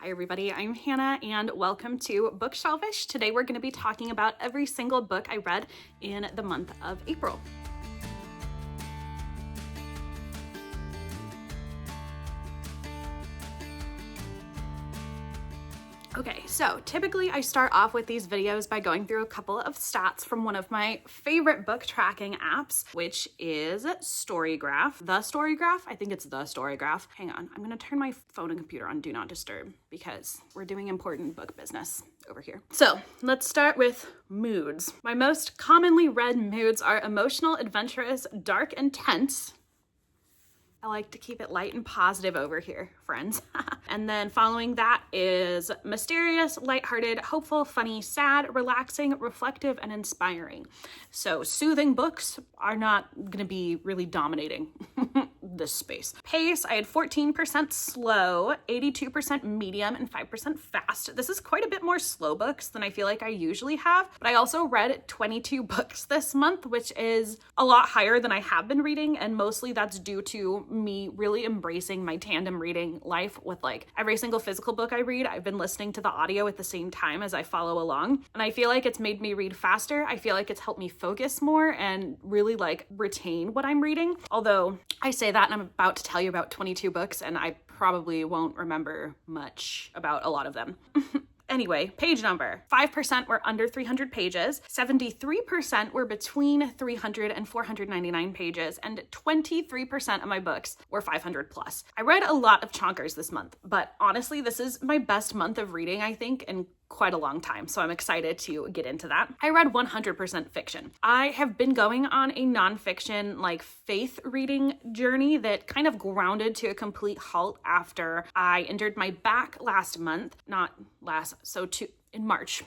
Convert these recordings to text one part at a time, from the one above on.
Hi everybody, I'm Hannah and welcome to Bookshelfish. Today we're going to be talking about every single book I read in the month of April. Okay, so typically I start off with these videos by going through a couple of stats from one of my favorite book tracking apps, which is Storygraph. The Storygraph? I think it's The Storygraph. Hang on, I'm gonna turn my phone and computer on Do Not Disturb because we're doing important book business over here. So let's start with moods. My most commonly read moods are emotional, adventurous, dark, and tense. I like to keep it light and positive over here, friends. And then following that is mysterious, lighthearted, hopeful, funny, sad, relaxing, reflective, and inspiring. So soothing books are not going to be really dominating this space. Pace, I had 14% slow, 82% medium, and 5% fast. This is quite a bit more slow books than I feel like I usually have, but I also read 22 books this month, which is a lot higher than I have been reading, and mostly that's due to me really embracing my tandem reading life with like every single physical book I read. I've been listening to the audio at the same time as I follow along, and I feel like it's made me read faster. I feel like it's helped me focus more and really like retain what I'm reading. Although I say that and I'm about to tell you about 22 books and I probably won't remember much about a lot of them. Anyway, page number. 5% were under 300 pages, 73% were between 300 and 499 pages, and 23% of my books were 500 plus. I read a lot of chonkers this month, but honestly, this is my best month of reading, I think, in quite a long time, so I'm excited to get into that. I read 100% fiction. I have been going on a nonfiction, like, faith reading journey that kind of grounded to a complete halt after I injured my back in March.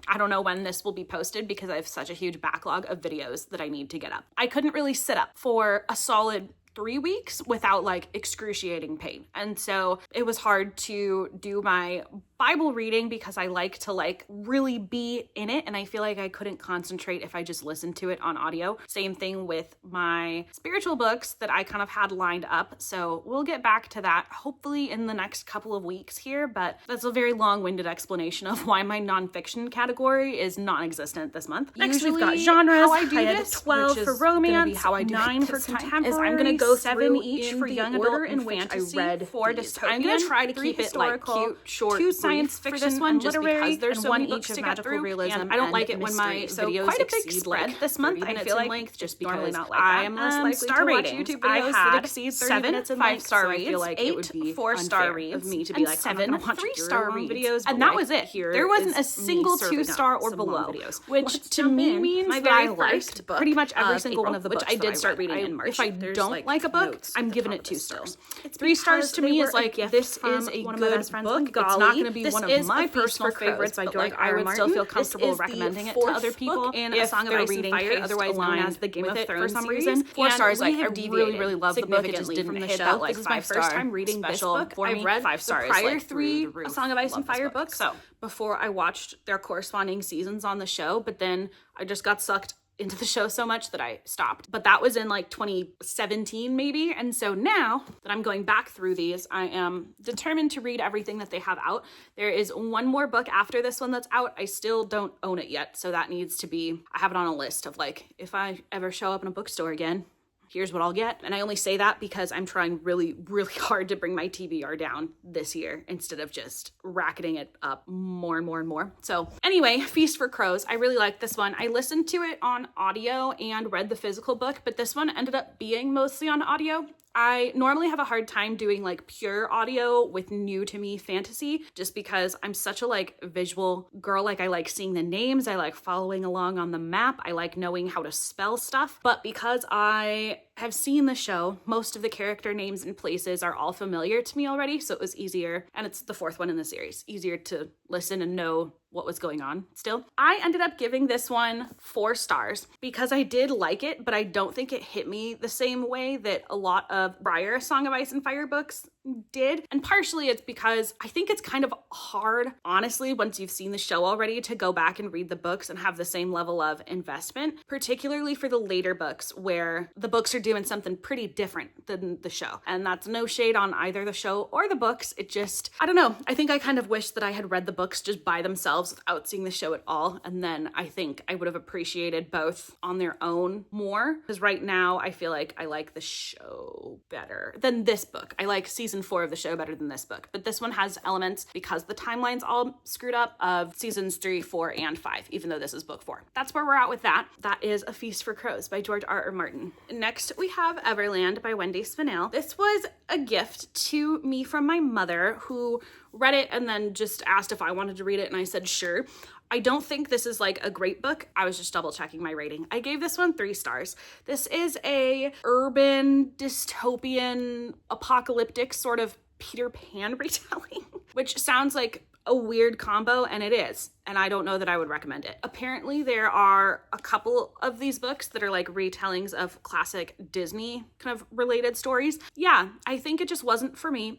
I don't know when this will be posted because I have such a huge backlog of videos that I need to get up. I couldn't really sit up for a solid 3 weeks without like excruciating pain. And so it was hard to do my Bible reading because I like to like really be in it, and I feel like I couldn't concentrate if I just listened to it on audio. Same thing with my spiritual books that I kind of had lined up. So we'll get back to that hopefully in the next couple of weeks here, but that's a very long-winded explanation of why my nonfiction category is non-existent this month. Next, we've got genres. How I do this, 12 for romance, how I do 9 for contemporary, I'm going to go 7 each for young adult and fantasy, I read 4 dystopian, I'm going to try to keep it like cute, short, 2 science fiction for this one, just because there's so many books to get through, and I don't like it when my videos quite a big spread this month. I feel like length just because not like I am less likely star to watch YouTube videos that exceed 30 minutes in length, 5-star reads, I feel like 8 it would be 4-star reads of me to be like 7 3-star videos, and that was it. There wasn't a single 2-star or below, which to me means that I liked pretty much every single one of the books, which I did start reading in March. If I don't like a book, I'm giving it 2 stars. 3 stars to me is like, this is a good book. It's not going to be one of my personal favorites, but like I would still feel comfortable recommending it to other people in A Song of Ice and Fire, otherwise known as the Game of Thrones for some reason. 4 stars, like I really love the book. It just didn't hit that like 5-star. This is my first time reading this book. I've read 5 stars. The prior 3 A Song of Ice and Fire books. So before I watched their corresponding seasons on the show, but then I just got sucked into the show so much that I stopped. But that was in like 2017 maybe. And so now that I'm going back through these, I am determined to read everything that they have out. There is one more book after this one that's out. I still don't own it yet. So that needs to be, I have it on a list of like, if I ever show up in a bookstore again, here's what I'll get. And I only say that because I'm trying really, really hard to bring my TBR down this year instead of just racketing it up more and more and more. So anyway, Feast for Crows. I really like this one. I listened to it on audio and read the physical book, but this one ended up being mostly on audio. I normally have a hard time doing like pure audio with new to me fantasy just because I'm such a like visual girl. Like I like seeing the names. I like following along on the map. I like knowing how to spell stuff. But because I have seen the show, most of the character names and places are all familiar to me already. So it was easier. And it's the 4th one in the series. Easier to listen and know what was going on still. I ended up giving this one 4 stars because I did like it, but I don't think it hit me the same way that a lot of prior Song of Ice and Fire books did. And partially it's because I think it's kind of hard, honestly, once you've seen the show already, to go back and read the books and have the same level of investment, particularly for the later books where the books are doing something pretty different than the show. And that's no shade on either the show or the books. It just, I don't know. I think I kind of wish that I had read the books just by themselves without seeing the show at all. And then I think I would have appreciated both on their own more. Because right now I feel like I like the show better than this book. I like season 4 of the show better than this book. But this one has elements, because the timeline's all screwed up, of seasons 3, 4, and 5, even though this is book 4. That's where we're at with that. That is A Feast for Crows by George R.R. Martin. Next, we have Everland by Wendy Spinell. This was a gift to me from my mother, who read it and then just asked if I wanted to read it, and I said sure. I don't think this is like a great book. I was just double checking my rating. I gave this one 3 stars. This is a urban, dystopian, apocalyptic sort of Peter Pan retelling, which sounds like a weird combo, and it is. And I don't know that I would recommend it. Apparently there are a couple of these books that are like retellings of classic Disney kind of related stories. Yeah, I think it just wasn't for me.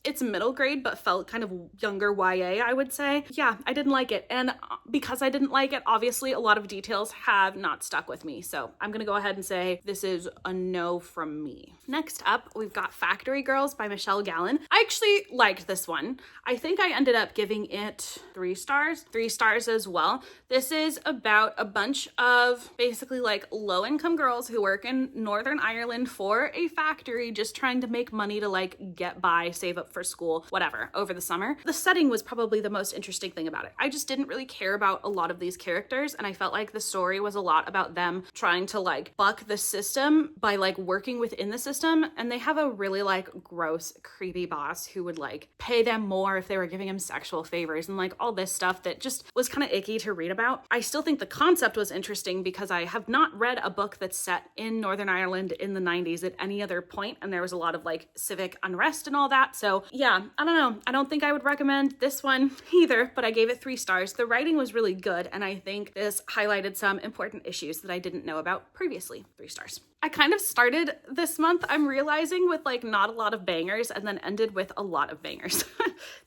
It's middle grade, but felt kind of younger YA, I would say. Yeah, I didn't like it. And because I didn't like it, obviously a lot of details have not stuck with me. So I'm gonna go ahead and say this is a no from me. Next up, we've got Factory Girls by Michelle Gallen. I actually liked this one. I think I ended up giving it 3 stars. 3 stars as well. This is about a bunch of basically like low-income girls who work in Northern Ireland for a factory, just trying to make money to like get by, save up for school, whatever, over the summer. The setting was probably the most interesting thing about it. I just didn't really care about a lot of these characters, and I felt like the story was a lot about them trying to like buck the system by like working within the system, and they have a really like gross, creepy boss who would like pay them more if they were giving him sexual favors and like all this stuff that just was kind of icky to read about. I still think the concept was interesting because I have not read a book that's set in Northern Ireland in the 90s at any other point, and there was a lot of like civic unrest and all that. So yeah, I don't know. I don't think I would recommend this one either, but I gave it 3 stars. The writing was really good, and I think this highlighted some important issues that I didn't know about previously. 3 stars. I kind of started this month, I'm realizing, with like not a lot of bangers, and then ended with a lot of bangers.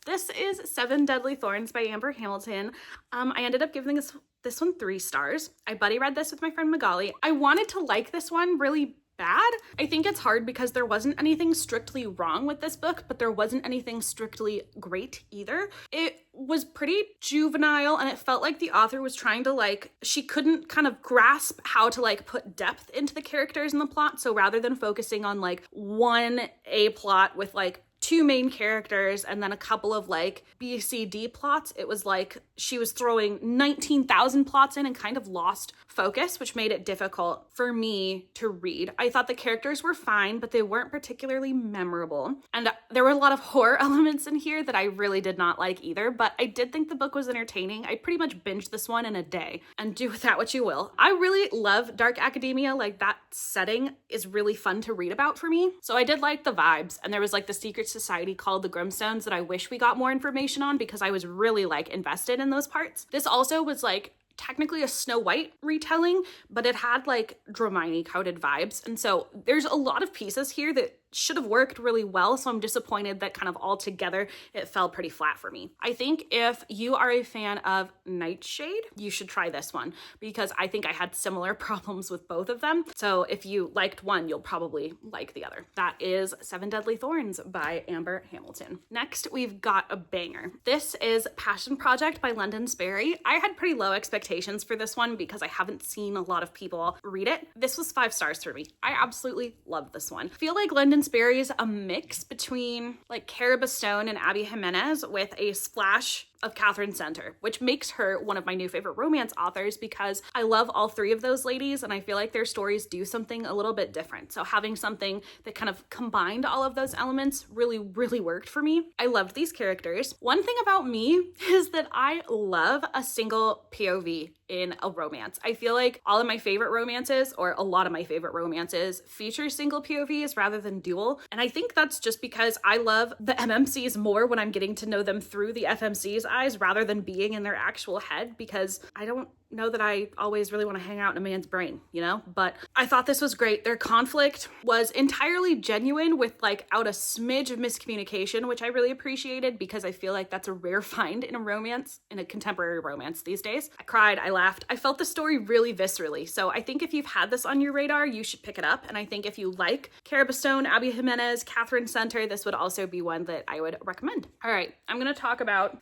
This is 7 Deadly Thorns by Amber Hamilton. I ended up giving this one 3 stars. I buddy read this with my friend Magali. I wanted to like this one really bad. I think it's hard because there wasn't anything strictly wrong with this book, but there wasn't anything strictly great either. It was pretty juvenile, and it felt like the author was trying to like, she couldn't kind of grasp how to like put depth into the characters and the plot. So rather than focusing on like one A plot with like 2 main characters and then a couple of like B, C, D plots, it was like she was throwing 19,000 plots in and kind of lost focus, which made it difficult for me to read. I thought the characters were fine, but they weren't particularly memorable. And there were a lot of horror elements in here that I really did not like either, but I did think the book was entertaining. I pretty much binged this one in a day, and do with that what you will. I really love dark academia. Like, that setting is really fun to read about for me. So I did like the vibes, and there was like the secret society called the Grimstones that I wish we got more information on because I was really like invested in those parts. This also was like technically a Snow White retelling, but it had like Dramini coded vibes. And so there's a lot of pieces here that should have worked really well. So I'm disappointed that kind of all together it fell pretty flat for me. I think if you are a fan of Nightshade, you should try this one because I think I had similar problems with both of them. So if you liked one, you'll probably like the other. That is 7 Deadly Thorns by Amber Hamilton. Next, we've got a banger. This is Passion Project by London Sperry. I had pretty low expectations for this one because I haven't seen a lot of people read it. This was 5 stars for me. I absolutely love this one. I feel like London Sperry is a mix between like Cara Bastone and Abby Jimenez with a splash of Catherine Center, which makes her one of my new favorite romance authors because I love all 3 of those ladies and I feel like their stories do something a little bit different. So having something that kind of combined all of those elements really worked for me. I loved these characters. One thing about me is that I love a single POV in a romance. I feel like all of my favorite romances, or a lot of my favorite romances, feature single POVs rather than dual. And I think that's just because I love the MMCs more when I'm getting to know them through the FMCs eyes rather than being in their actual head, because I don't know that I always really want to hang out in a man's brain, you know? But I thought this was great. Their conflict was entirely genuine without a smidge of miscommunication, which I really appreciated because I feel like that's a rare find in a romance, in a contemporary romance these days. I cried, I laughed, I felt the story really viscerally. So I think if you've had this on your radar, you should pick it up. And I think if you like Cara Bastone, Abby Jimenez, Catherine Center, this would also be one that I would recommend. All right, I'm going to talk about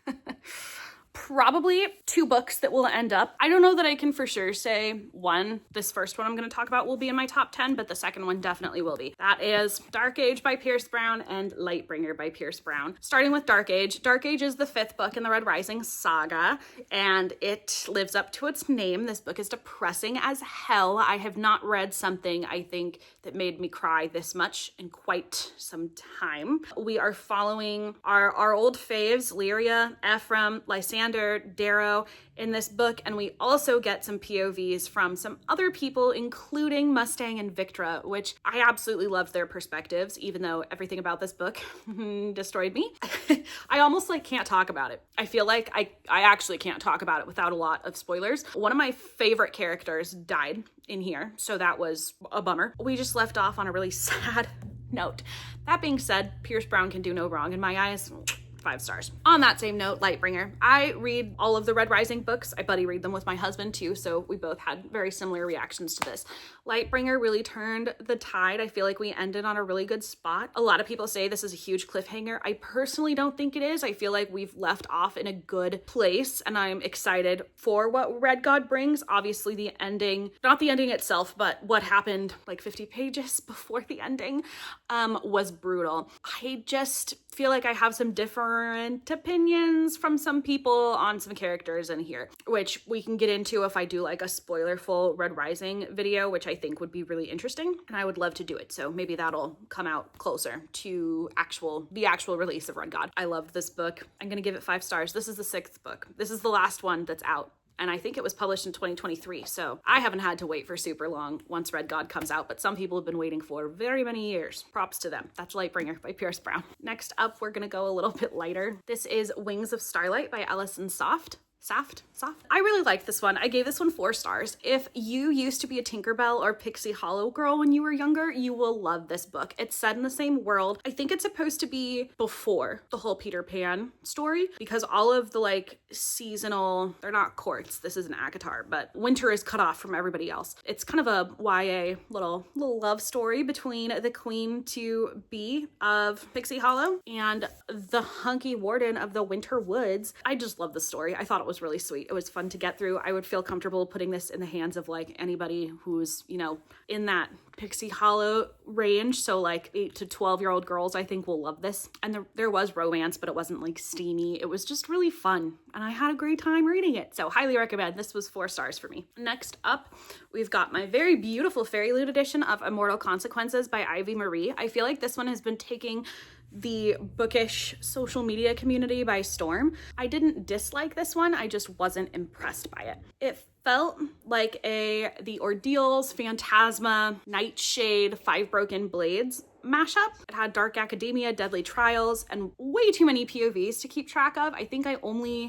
probably 2 books that will end up. I don't know that I can for sure say this first one I'm going to talk about will be in my top 10, but the second one definitely will be. That is Dark Age by Pierce Brown and Lightbringer by Pierce Brown. Starting with Dark Age. Dark Age is the 5th book in the Red Rising saga, and it lives up to its name. This book is depressing as hell. I have not read something, I think, that made me cry this much in quite some time. We are following our old faves, Lyria, Ephraim, Lysander, Darrow in this book, and we also get some POVs from some other people, including Mustang and Victra, which I absolutely love their perspectives, even though everything about this book destroyed me. I almost can't talk about it. I feel like I actually can't talk about it without a lot of spoilers. One of my favorite characters died in here, so that was a bummer. We just left off on a really sad note. That being said, Pierce Brown can do no wrong in my eyes. 5 stars. On that same note, Lightbringer. I read all of the Red Rising books. I buddy read them with my husband too, so we both had very similar reactions to this. Lightbringer really turned the tide. I feel like we ended on a really good spot. A lot of people say this is a huge cliffhanger. I personally don't think it is. I feel like we've left off in a good place, and I'm excited for what Red God brings. Obviously the ending, not the ending itself, but what happened 50 pages before the ending was brutal. I just feel like I have some different opinions from some people on some characters in here, which we can get into if I do a spoilerful Red Rising video, which I think would be really interesting, and I would love to do it. So maybe that'll come out closer to the actual release of Red God. I love this book. I'm gonna give it 5 stars. This is the 6th book. This is the last one that's out. And I think it was published in 2023, so I haven't had to wait for super long once Red God comes out, but some people have been waiting for very many years. Props to them. That's Lightbringer by Pierce Brown. Next up, we're gonna go a little bit lighter. This is Wings of Starlight by Alison Soft. I really liked this one. I gave this one 4 stars. If you used to be a Tinkerbell or Pixie Hollow girl when you were younger, you will love this book. It's set in the same world. I think it's supposed to be before the whole Peter Pan story, because all of the seasonal, they're not courts, this isn't ACOTAR, but winter is cut off from everybody else. It's kind of a YA little love story between the queen to be of Pixie Hollow and the hunky warden of the Winter Woods. I just love the story. I thought it was really sweet. It was fun to get through. I would feel comfortable putting this in the hands of anybody who's, in that Pixie Hollow range. So 8 to 12-year-old girls, I think, will love this. And there was romance, but it wasn't steamy. It was just really fun. And I had a great time reading it. So highly recommend. This was 4 stars for me. Next up, we've got my very beautiful Fairy Loot edition of Immortal Consequences by Ivy Marie. I feel like this one has been taking the bookish social media community by storm. I didn't dislike this one. I just wasn't impressed by it. It felt like the Ordeals, Phantasma, Nightshade, 5 Broken Blades mashup. It had Dark Academia, Deadly Trials, and way too many POVs to keep track of. I think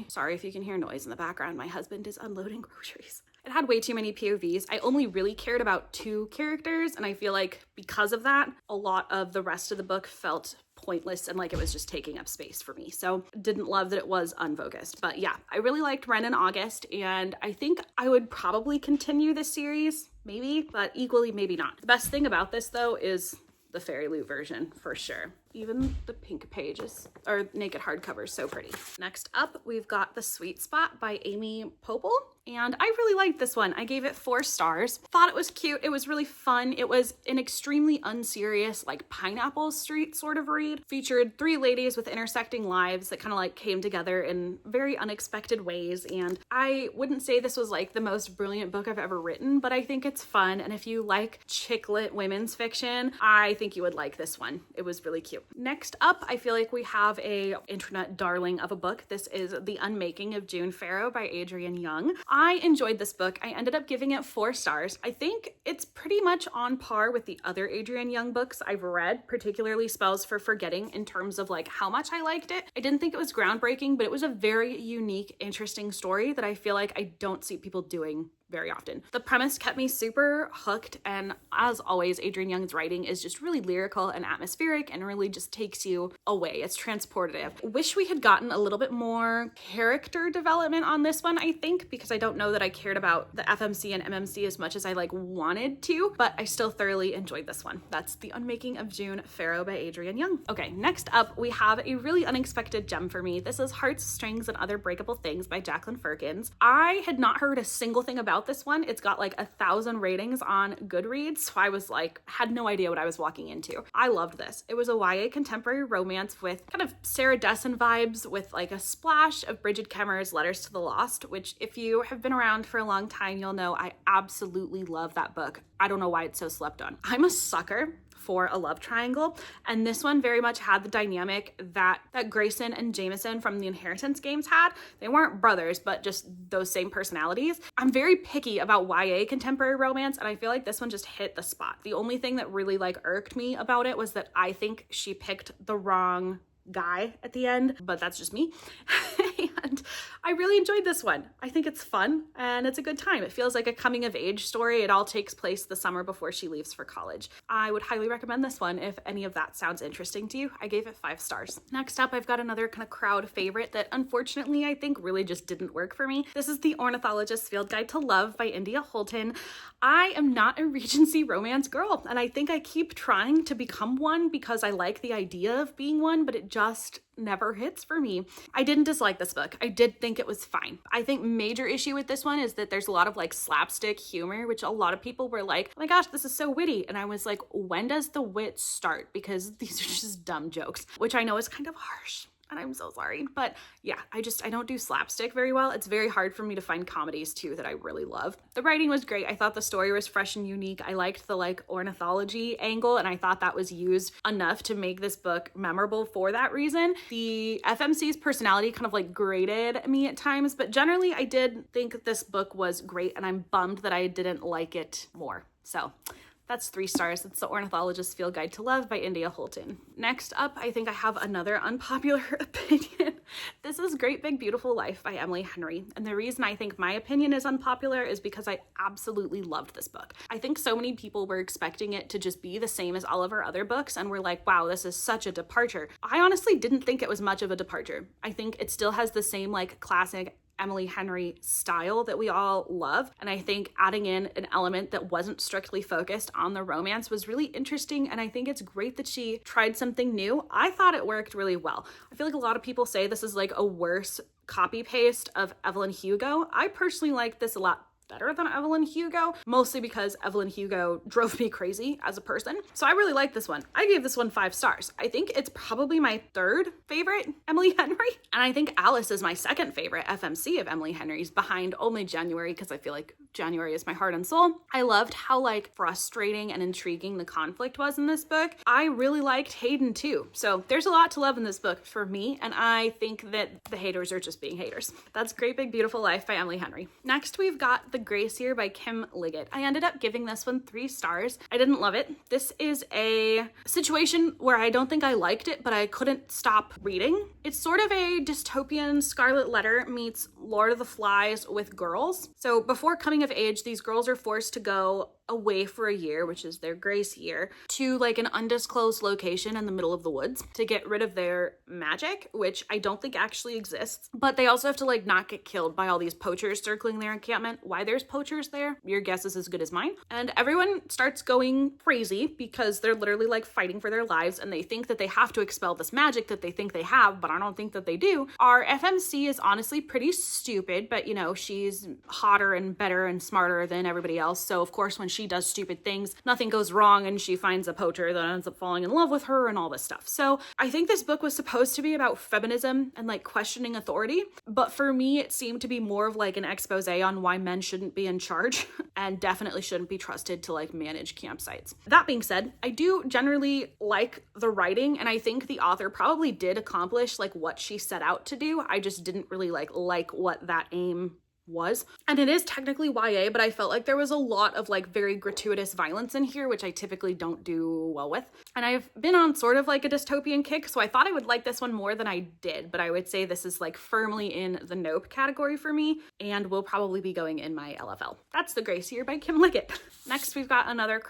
sorry if you can hear noise in the background, my husband is unloading groceries. It had way too many POVs. I only really cared about 2 characters, and I feel like because of that, a lot of the rest of the book felt pointless and it was just taking up space for me. So didn't love that it was unfocused. But yeah, I really liked Ren and August, and I think I would probably continue this series, maybe, but equally maybe not. The best thing about this though is the Fairy Loot version for sure. Even the pink pages or naked hardcover is so pretty. Next up, we've got The Sweet Spot by Amy Popel. And I really liked this one. I gave it 4 stars. Thought it was cute. It was really fun. It was an extremely unserious, Pineapple Street sort of read. Featured 3 ladies with intersecting lives that kind of came together in very unexpected ways. And I wouldn't say this was the most brilliant book I've ever written, but I think it's fun. And if you like chick lit women's fiction, I think you would like this one. It was really cute. cute. Next up, I feel like we have a internet darling of a book. This is The Unmaking of June Farrow by Adrienne Young. I enjoyed this book. I ended up giving it 4 stars. I think it's pretty much on par with the other Adrienne Young books I've read, particularly Spells for Forgetting, in terms of like how much I liked it. I didn't think it was groundbreaking, but it was a very unique, interesting story that I feel like I don't see people doing very often. The premise kept me super hooked, and as always, Adrienne Young's writing is just really lyrical and atmospheric and really just takes you away. It's transportative. Wish we had gotten a little bit more character development on this one, I think, because I don't know that I cared about the FMC and MMC as much as I like wanted to, but I still thoroughly enjoyed this one. That's The Unmaking of June Farrow by Adrienne Young. Okay, next up, we have a really unexpected gem for me. This is Hearts, Strings, and Other Breakable Things by Jacqueline Firkins. I had not heard a single thing about this one. It's got like 1,000 ratings on Goodreads, so I was like, had no idea what I was walking into. I loved this. It was a YA contemporary romance with kind of Sarah Dessen vibes with like a splash of Bridget Kemmer's Letters to the Lost, which if you have been around for a long time, you'll know I absolutely love that book. I don't know why it's so slept on. I'm a sucker for a love triangle, and this one very much had the dynamic that Grayson and Jameson from the Inheritance games had. They weren't brothers, but just those same personalities. I'm very picky about YA contemporary romance, and I feel like this one just hit the spot. The only thing that really like irked me about it was that I think she picked the wrong guy at the end, but that's just me. And I really enjoyed this one. I think it's fun and it's a good time. It feels like a coming of age story. It all takes place the summer before she leaves for college. I would highly recommend this one if any of that sounds interesting to you. I gave it 5 stars. Next up, I've got another kind of crowd favorite that unfortunately I think really just didn't work for me. This is The Ornithologist's Field Guide to Love by India Holton. I am not a Regency romance girl, and I think I keep trying to become one because I like the idea of being one, but it just never hits for me. I didn't dislike this book. I did think it was fine. I think major issue with this one is that there's a lot of like slapstick humor, which a lot of people were like, oh my gosh, this is so witty. And I was like, when does the wit start? Because these are just dumb jokes, which I know is kind of harsh. And I'm so sorry. But yeah, I don't do slapstick very well. It's very hard for me to find comedies too that I really love. The writing was great. I thought the story was fresh and unique. I liked the like ornithology angle, and I thought that was used enough to make this book memorable for that reason. The FMC's personality kind of like grated me at times, but generally I did think this book was great, and I'm bummed that I didn't like it more. So that's 3 stars. It's The Ornithologist's Field Guide to Love by India Holton. Next up, I think I have another unpopular opinion. This is Great Big Beautiful Life by Emily Henry. And the reason I think my opinion is unpopular is because I absolutely loved this book. I think so many people were expecting it to just be the same as all of her other books and were like, wow, this is such a departure. I honestly didn't think it was much of a departure. I think it still has the same like classic Emily Henry style that we all love. And I think adding in an element that wasn't strictly focused on the romance was really interesting. And I think it's great that she tried something new. I thought it worked really well. I feel like a lot of people say this is like a worse copy paste of Evelyn Hugo. I personally like this a lot better than Evelyn Hugo, mostly because Evelyn Hugo drove me crazy as a person. So I really like this one. I gave this one 5 stars. I think it's probably my 3rd favorite Emily Henry. And I think Alice is my 2nd favorite FMC of Emily Henry's, behind only January, because I feel like January is my heart and soul. I loved how like frustrating and intriguing the conflict was in this book. I really liked Hayden too. So there's a lot to love in this book for me, and I think that the haters are just being haters. That's Great Big Beautiful Life by Emily Henry. Next, we've got The Gracier by Kim Liggett. I ended up giving this one 3 stars. I didn't love it. This is a situation where I don't think I liked it, but I couldn't stop reading. It's sort of a dystopian Scarlet Letter meets Lord of the Flies with girls. So before coming of age, these girls are forced to go away for a year, which is their grace year, to like an undisclosed location in the middle of the woods to get rid of their magic, which I don't think actually exists. But they also have to like not get killed by all these poachers circling their encampment. Why there's poachers there, your guess is as good as mine. And everyone starts going crazy because they're literally like fighting for their lives, and they think that they have to expel this magic that they think they have, but I don't think that they do. Our FMC is honestly pretty stupid, but you know, she's hotter and better and smarter than everybody else. So of course, when she does stupid things. Nothing goes wrong and she finds a poacher that ends up falling in love with her and all this stuff. So I think this book was supposed to be about feminism and like questioning authority, but for me it seemed to be more of like an expose on why men shouldn't be in charge and definitely shouldn't be trusted to like manage campsites. That being said, I do generally like the writing, and I think the author probably did accomplish like what she set out to do. I just didn't really like what that aim was. And it is technically YA, but I felt like there was a lot of like very gratuitous violence in here, which I typically don't do well with. And I've been on sort of like a dystopian kick, so I thought I would like this one more than I did, but I would say this is like firmly in the nope category for me and will probably be going in my LFL. That's The Grace Year by Kim Liggett. Next, we've got another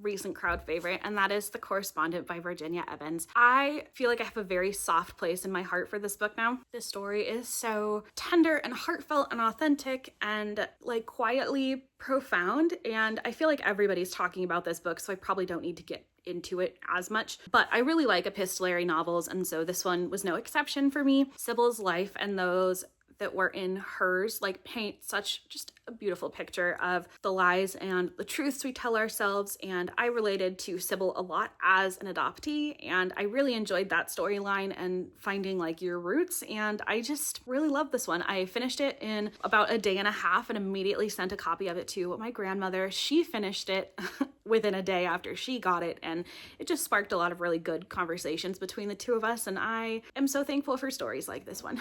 recent crowd favorite, and that is The Correspondent by Virginia Evans. I feel like I have a very soft place in my heart for this book now. This story is so tender and heartfelt and authentic and like quietly profound, and I feel like everybody's talking about this book, so I probably don't need to get into it as much, but I really like epistolary novels, and so this one was no exception for me. Sybil's life and those that were in hers like paint such just a beautiful picture of the lies and the truths we tell ourselves, and I related to Sybil a lot as an adoptee, and I really enjoyed that storyline and finding like your roots, and I just really love this one. I finished it in about a day and a half and immediately sent a copy of it to my grandmother. She finished it within a day after she got it, and it just sparked a lot of really good conversations between the two of us, and I am so thankful for stories like this one.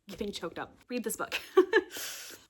Getting choked up. Read this book.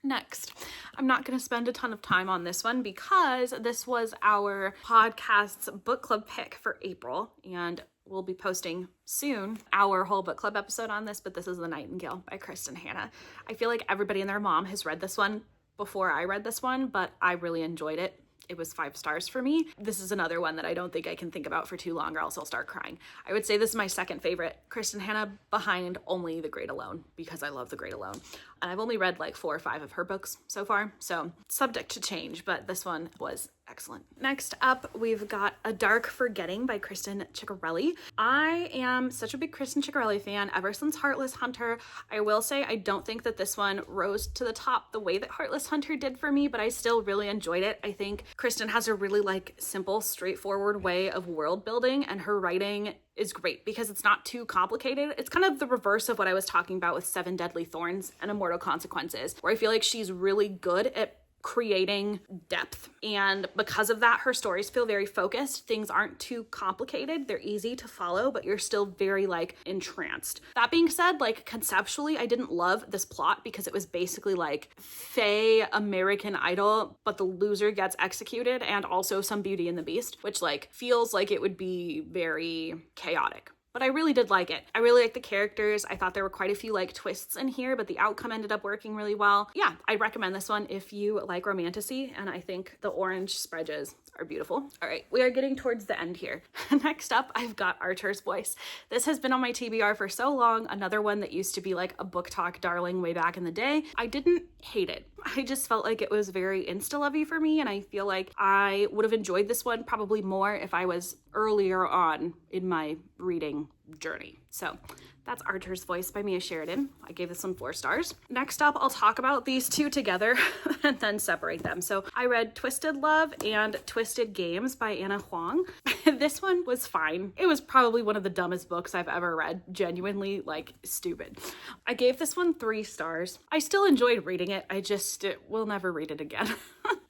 Next, I'm not going to spend a ton of time on this one because this was our podcast's book club pick for April, and we'll be posting soon our whole book club episode on this, but this is The Nightingale by Kristen Hanna. I feel like everybody and their mom has read this one before I read this one, but I really enjoyed it. It was 5 stars for me. This is another one that I don't think I can think about for too long or else I'll start crying. I would say this is my second favorite Kristen Hanna, behind only The Great Alone, because I love The Great Alone. And I've only read like 4 or 5 of her books so far, so subject to change, but this one was excellent. Next up, we've got A Dark Forgetting by Kristen Ciccarelli. I am such a big Kristen Ciccarelli fan ever since Heartless Hunter. I will say I don't think that this one rose to the top the way that Heartless Hunter did for me, but I still really enjoyed it. I think Kristen has a really like simple, straightforward way of world building, and her writing is great because it's not too complicated. It's kind of the reverse of what I was talking about with Seven Deadly Thorns and Immortal Consequences, where I feel like she's really good at creating depth, and because of that her stories feel very focused. Things aren't too complicated, they're easy to follow, but you're still very like entranced. That being said, like conceptually I didn't love this plot because it was basically like fey American Idol, but the loser gets executed, and also some Beauty and the Beast, which like feels like it would be very chaotic. But I really did like it. I really liked the characters. I thought there were quite a few like twists in here, but the outcome ended up working really well. Yeah, I recommend this one if you like romantasy, and I think the orange spreads are beautiful. All right, we are getting towards the end here. Next up, I've got Archer's Voice. This has been on my TBR for so long. Another one that used to be like a book talk darling way back in the day. I didn't hate it. I just felt like it was very insta-lovey for me, and I feel like I would have enjoyed this one probably more if I was earlier on in my reading journey. So that's Archer's Voice by Mia Sheridan. I gave this one 4 stars. Next up, I'll talk about these two together and then separate them. So I read Twisted Love and Twisted Games by Anna Huang. This one was fine. It was probably one of the dumbest books I've ever read. Genuinely, like, stupid. I gave this one 3 stars. I still enjoyed reading it. I just will never read it again.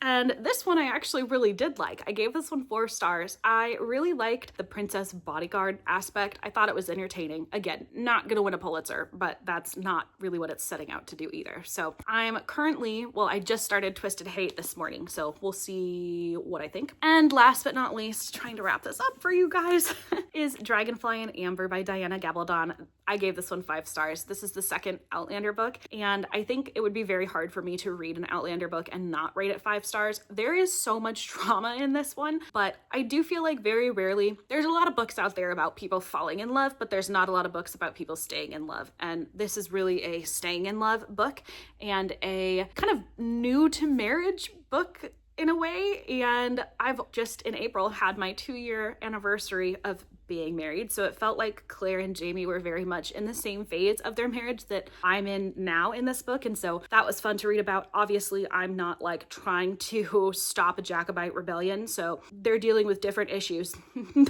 And this one I actually really did like. I gave this one 4 stars. I really liked the princess bodyguard aspect. I thought it was entertaining. Again, not gonna win a Pulitzer, but that's not really what it's setting out to do either. So I'm currently, well, I just started Twisted Hate this morning, so we'll see what I think. And last but not least, trying to wrap this up for you guys, is Dragonfly and Amber by Diana Gabaldon. I gave this one 5 stars. This is the second Outlander book, and I think it would be very hard for me to read an Outlander book and not rate it 5 stars. There is so much trauma in this one, but I do feel like very rarely, there's a lot of books out there about people falling in love, but there's not a lot of books about people staying in love, and this is really a staying in love book and a kind of new to marriage book in a way. And I've just in April had my 2-year anniversary of being married. So it felt like Claire and Jamie were very much in the same phase of their marriage that I'm in now in this book. And so that was fun to read about. Obviously, I'm not like trying to stop a Jacobite rebellion. So they're dealing with different issues than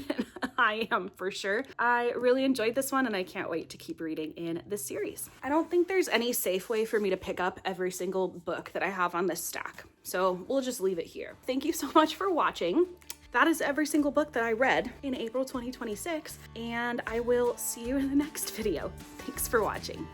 I am for sure. I really enjoyed this one and I can't wait to keep reading in this series. I don't think there's any safe way for me to pick up every single book that I have on this stack. So we'll just leave it here. Thank you so much for watching. That is every single book that I read in April 2026, and I will see you in the next video. Thanks for watching.